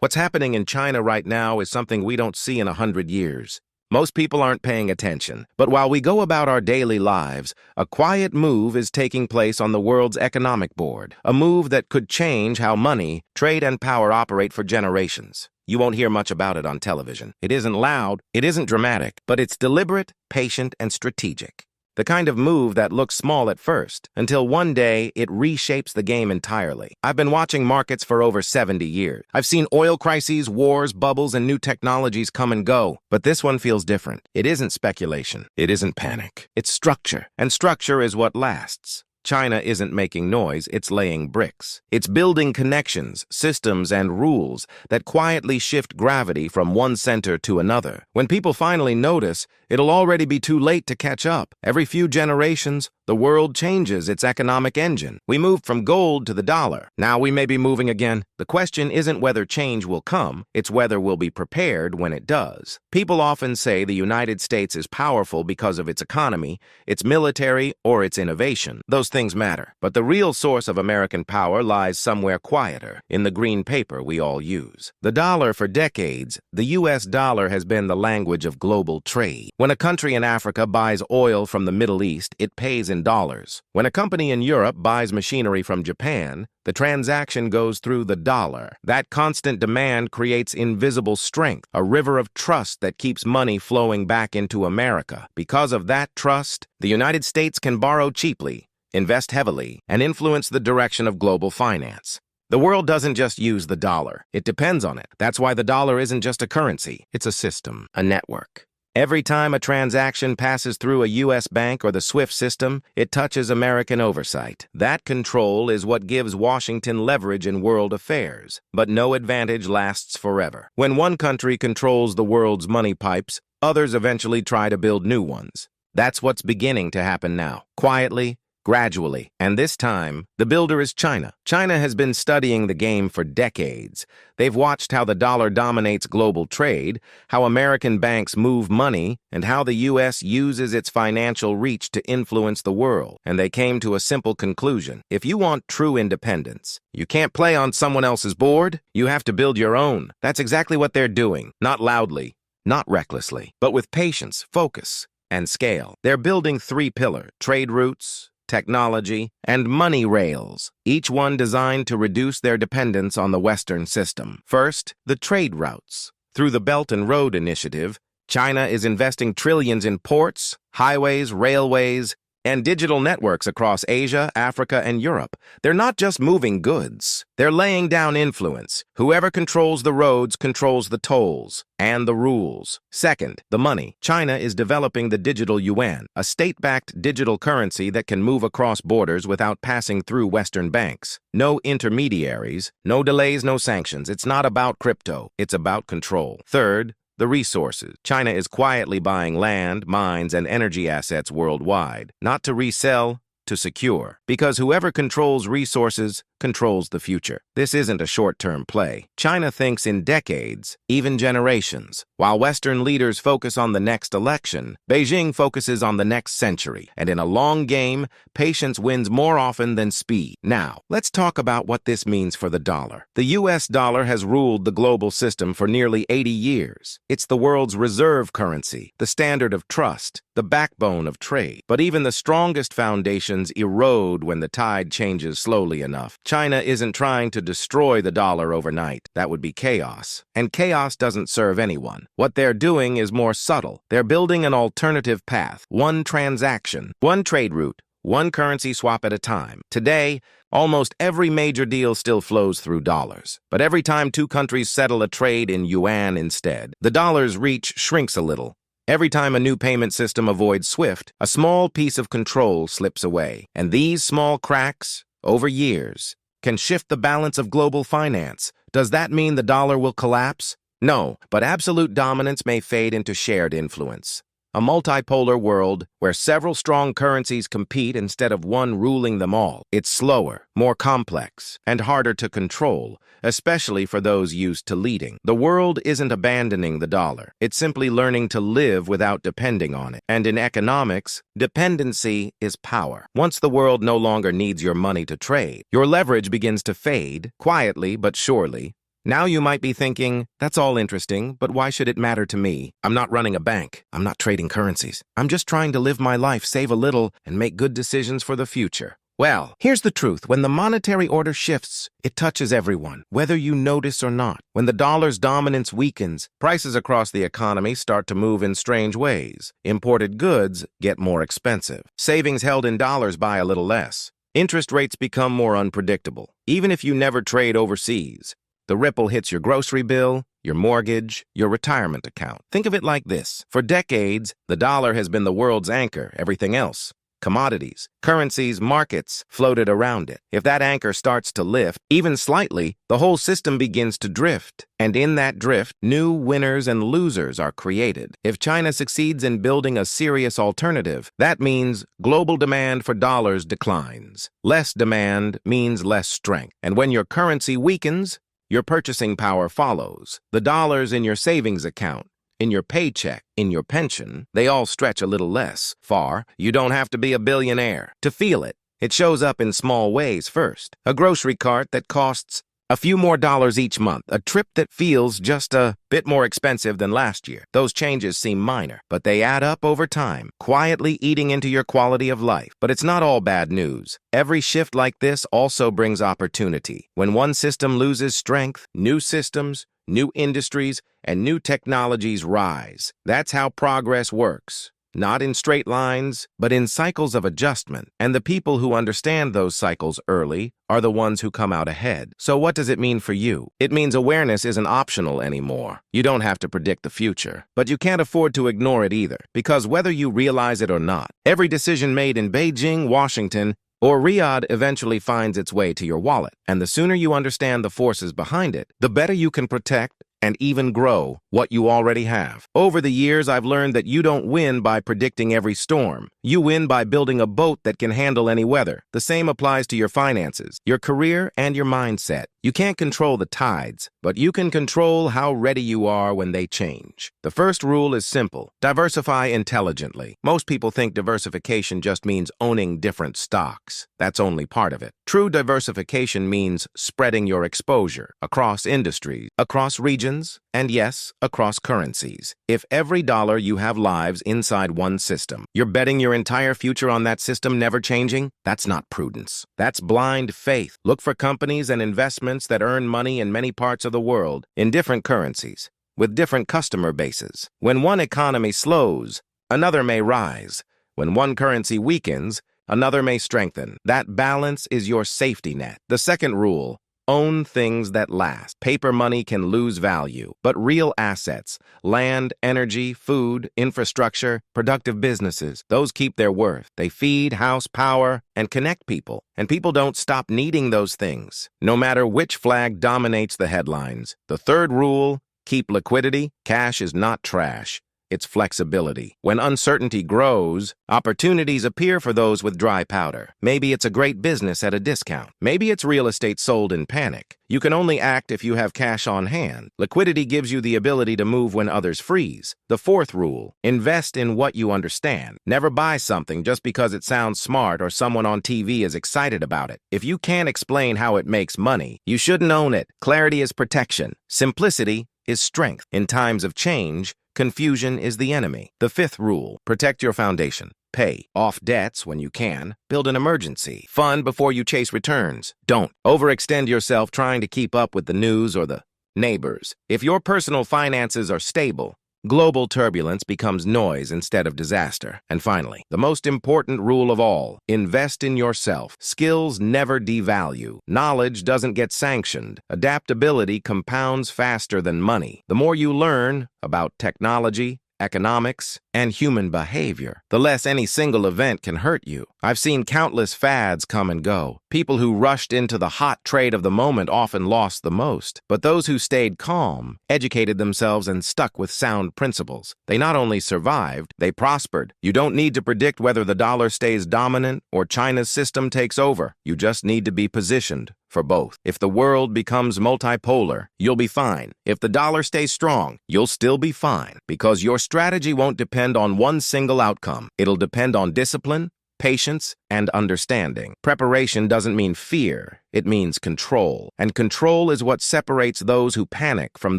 What's happening in China right now is something we don't see in 100 years. Most people aren't paying attention, but while we go about our daily lives, a quiet move is taking place on the world's economic board, a move that could change how money, trade, and power operate for generations. You won't hear much about it on television. It isn't loud, it isn't dramatic, but it's deliberate, patient, and strategic. The kind of move that looks small at first, until one day it reshapes the game entirely. I've been watching markets for over 70 years. I've seen oil crises, wars, bubbles, and new technologies come and go. But this one feels different. It isn't speculation. It isn't panic. It's structure. And structure is what lasts. China isn't making noise, it's laying bricks. It's building connections, systems, and rules that quietly shift gravity from one center to another. When people finally notice, it'll already be too late to catch up. Every few generations, the world changes its economic engine. We moved from gold to the dollar. Now we may be moving again. The question isn't whether change will come, it's whether we'll be prepared when it does. People often say the United States is powerful because of its economy, its military, or its innovation. Those things matter. But the real source of American power lies somewhere quieter, in the green paper we all use. The dollar. For decades, the U.S. dollar has been the language of global trade. When a country in Africa buys oil from the Middle East, it pays in dollars. When a company in Europe buys machinery from Japan, the transaction goes through the dollar. That constant demand creates invisible strength, a river of trust that keeps money flowing back into America. Because of that trust, the United States can borrow cheaply, invest heavily, and influence the direction of global finance. The world doesn't just use the dollar. It depends on it. That's why the dollar isn't just a currency. It's a system, a network. Every time a transaction passes through a U.S. bank or the SWIFT system, it touches American oversight. That control is what gives Washington leverage in world affairs. But no advantage lasts forever. When one country controls the world's money pipes, others eventually try to build new ones. That's what's beginning to happen now, quietly, gradually. And this time, the builder is China. China has been studying the game for decades. They've watched how the dollar dominates global trade, how American banks move money, and how the U.S. uses its financial reach to influence the world. And they came to a simple conclusion. If you want true independence, you can't play on someone else's board. You have to build your own. That's exactly what they're doing. Not loudly, not recklessly, but with patience, focus, and scale. They're building three pillars: trade routes, technology, and money rails, each one designed to reduce their dependence on the Western system. First, the trade routes. Through the Belt and Road Initiative, China is investing trillions in ports, highways, railways, and digital networks across Asia, Africa, and Europe. They're not just moving goods. They're laying down influence. Whoever controls the roads controls the tolls and the rules. Second, the money. China is developing the Digital Yuan, a state-backed digital currency that can move across borders without passing through Western banks. No intermediaries, no delays, no sanctions. It's not about crypto. It's about control. Third, the resources. China is quietly buying land, mines, and energy assets worldwide, not to resell, to secure. Because whoever controls resources controls the future. This isn't a short-term play. China thinks in decades, even generations. While Western leaders focus on the next election, Beijing focuses on the next century. And in a long game, patience wins more often than speed. Now, let's talk about what this means for the dollar. The U.S. dollar has ruled the global system for nearly 80 years. It's the world's reserve currency, the standard of trust, the backbone of trade. But even the strongest foundations erode when the tide changes slowly enough. China isn't trying to destroy the dollar overnight. That would be chaos. And chaos doesn't serve anyone. What they're doing is more subtle. They're building an alternative path. One transaction, one trade route, one currency swap at a time. Today, almost every major deal still flows through dollars. But every time two countries settle a trade in yuan instead, the dollar's reach shrinks a little. Every time a new payment system avoids SWIFT, a small piece of control slips away. And these small cracks, over years, can shift the balance of global finance. Does that mean the dollar will collapse? No, but absolute dominance may fade into shared influence. A multipolar world where several strong currencies compete instead of one ruling them all. It's slower, more complex, and harder to control, especially for those used to leading. The world isn't abandoning the dollar. It's simply learning to live without depending on it. And in economics, dependency is power. Once the world no longer needs your money to trade, your leverage begins to fade, quietly but surely. Now you might be thinking, that's all interesting, but why should it matter to me? I'm not running a bank. I'm not trading currencies. I'm just trying to live my life, save a little, and make good decisions for the future. Well, here's the truth. When the monetary order shifts, it touches everyone, whether you notice or not. When the dollar's dominance weakens, prices across the economy start to move in strange ways. Imported goods get more expensive. Savings held in dollars buy a little less. Interest rates become more unpredictable. Even if you never trade overseas, the ripple hits your grocery bill, your mortgage, your retirement account. Think of it like this. For decades, the dollar has been the world's anchor. Everything else, commodities, currencies, markets, floated around it. If that anchor starts to lift, even slightly, the whole system begins to drift. And in that drift, new winners and losers are created. If China succeeds in building a serious alternative, that means global demand for dollars declines. Less demand means less strength. And when your currency weakens, your purchasing power follows. The dollars in your savings account, in your paycheck, in your pension, they all stretch a little less far. You don't have to be a billionaire to feel it. It shows up in small ways first. A grocery cart that costs a few more dollars each month. A trip that feels just a bit more expensive than last year. Those changes seem minor, but they add up over time, quietly eating into your quality of life. But it's not all bad news. Every shift like this also brings opportunity. When one system loses strength, new systems, new industries, and new technologies rise. That's how progress works. Not in straight lines, but in cycles of adjustment. And the people who understand those cycles early are the ones who come out ahead. So what does it mean for you? It means awareness isn't optional anymore. You don't have to predict the future, but you can't afford to ignore it either. Because whether you realize it or not, every decision made in Beijing, Washington, or Riyadh eventually finds its way to your wallet. And the sooner you understand the forces behind it, the better you can protect and even grow what you already have. Over the years, I've learned that you don't win by predicting every storm. You win by building a boat that can handle any weather. The same applies to your finances, your career, and your mindset. You can't control the tides, but you can control how ready you are when they change. The first rule is simple. Diversify intelligently. Most people think diversification just means owning different stocks. That's only part of it. True diversification means spreading your exposure across industries, across regions, and yes, across currencies. If every dollar you have lives inside one system, you're betting your entire future on that system never changing? That's not prudence. That's blind faith. Look for companies and investments that earn money in many parts of the world in different currencies, with different customer bases. When one economy slows, another may rise. When one currency weakens, another may strengthen. That balance is your safety net. The second rule: own things that last. Paper money can lose value, but real assets, land, energy, food, infrastructure, productive businesses, those keep their worth. They feed, house, power, and connect people. And people don't stop needing those things, no matter which flag dominates the headlines. The third rule: keep liquidity. Cash is not trash. It's flexibility. When uncertainty grows, opportunities appear for those with dry powder. Maybe it's a great business at a discount. Maybe it's real estate sold in panic. You can only act if you have cash on hand. Liquidity gives you the ability to move when others freeze. The fourth rule: invest in what you understand. Never buy something just because it sounds smart or someone on TV is excited about it. If you can't explain how it makes money, you shouldn't own it. Clarity is protection. Simplicity is strength. In times of change, confusion is the enemy. The fifth rule: protect your foundation. Pay off debts when you can. Build an emergency fund before you chase returns. Don't overextend yourself trying to keep up with the news or the neighbors. If your personal finances are stable, global turbulence becomes noise instead of disaster. And finally, the most important rule of all: invest in yourself. Skills never devalue. Knowledge doesn't get sanctioned. Adaptability compounds faster than money. The more you learn about technology, economics, and human behavior, the less any single event can hurt you. I've seen countless fads come and go. People who rushed into the hot trade of the moment often lost the most. But those who stayed calm, educated themselves, and stuck with sound principles, they not only survived, they prospered. You don't need to predict whether the dollar stays dominant or China's system takes over. You just need to be positioned for both. If the world becomes multipolar, you'll be fine. If the dollar stays strong, you'll still be fine, because your strategy won't depend on one single outcome. It'll depend on discipline, patience, and understanding. Preparation doesn't mean fear, it means control. And control is what separates those who panic from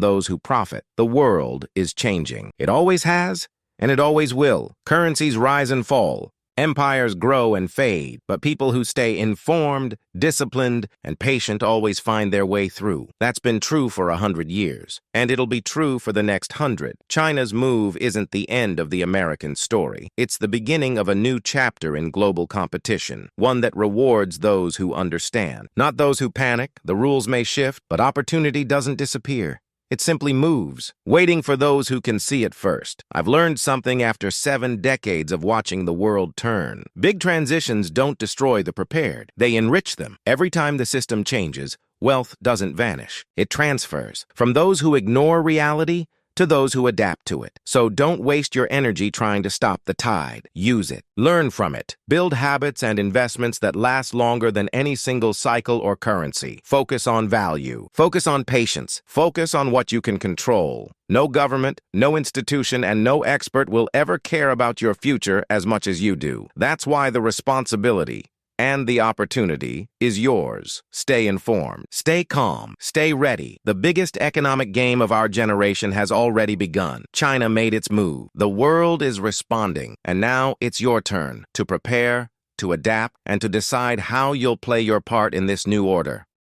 those who profit. The world is changing. It always has, and it always will. Currencies rise and fall. Empires grow and fade, but people who stay informed, disciplined, and patient always find their way through. That's been true for 100 years, and it'll be true for the next 100. China's move isn't the end of the American story. It's the beginning of a new chapter in global competition, one that rewards those who understand, not those who panic. The rules may shift, but opportunity doesn't disappear. It simply moves, waiting for those who can see it first. I've learned something after 7 decades of watching the world turn. Big transitions don't destroy the prepared. They enrich them. Every time the system changes, wealth doesn't vanish. It transfers from those who ignore reality to those who adapt to it. So don't waste your energy trying to stop the tide. Use it. Learn from it. Build habits and investments that last longer than any single cycle or currency. Focus on value. Focus on patience. Focus on what you can control. No government, no institution, and no expert will ever care about your future as much as you do. That's why the responsibility and the opportunity is yours. Stay informed, stay calm, stay ready. The biggest economic game of our generation has already begun. China made its move. The world is responding, and now it's your turn to prepare, to adapt, and to decide how you'll play your part in this new order.